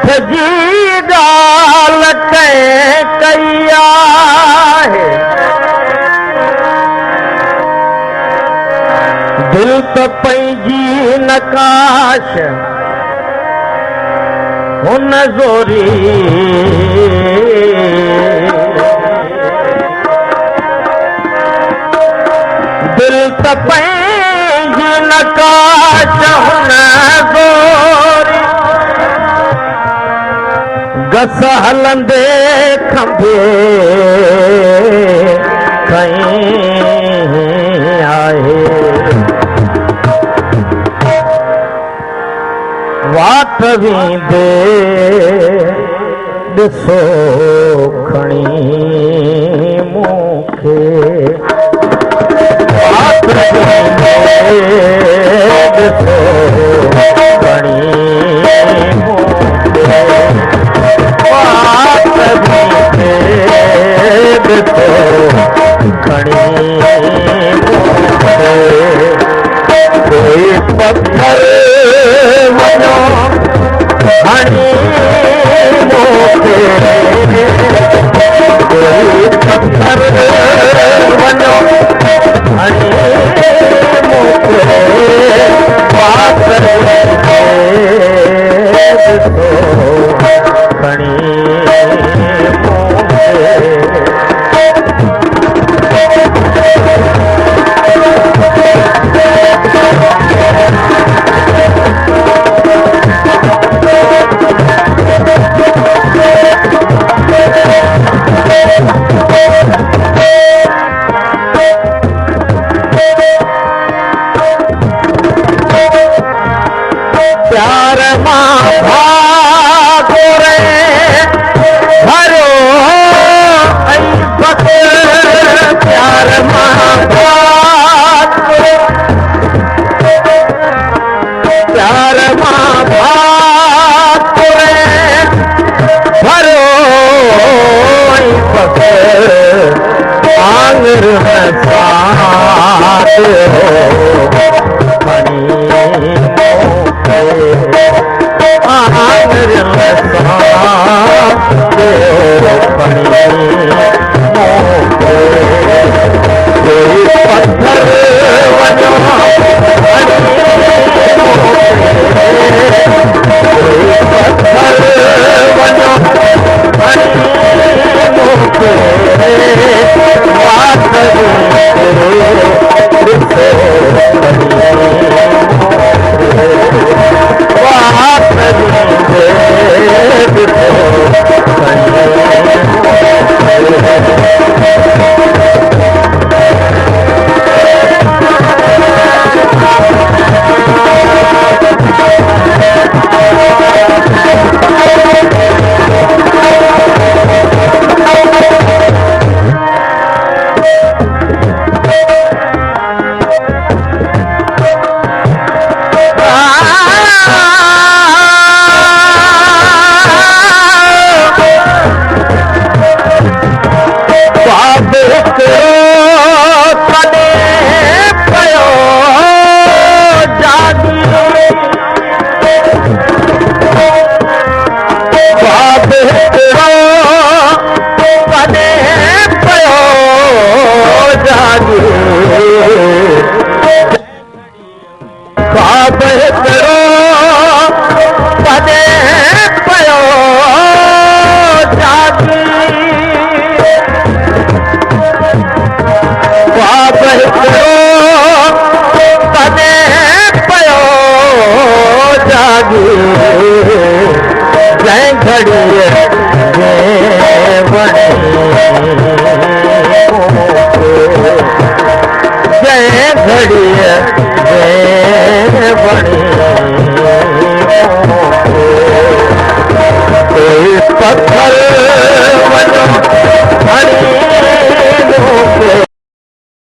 ॻोठ जी ॻाल्हि कंहिं कई आहे दिल त पंहिंजी नकाश हुन ज़ोरी दिल त पंहिंजी नकाश हुन ज़ोरी गस हलंदे खंबे खई आहे वाट वेंदे ॾिसो खणी मूंखे वाट वेंदे ॾिसो खणी मूंखे वाट वेंदे ॾिसो खणी मूंखे कोई पत्थर वञो हणी मूंखे कोई पत्थर वञो हणी मूंखे वाट वेंदे ॾिसो खणी प्यार मां भागो रे भरो ऐं बस प्यार मां भागो प्यार मां भागो रे भरो ऐं बस आंगर में साथ पत्थर वञो पत्थर वञो वाट पत्थर वञो हणी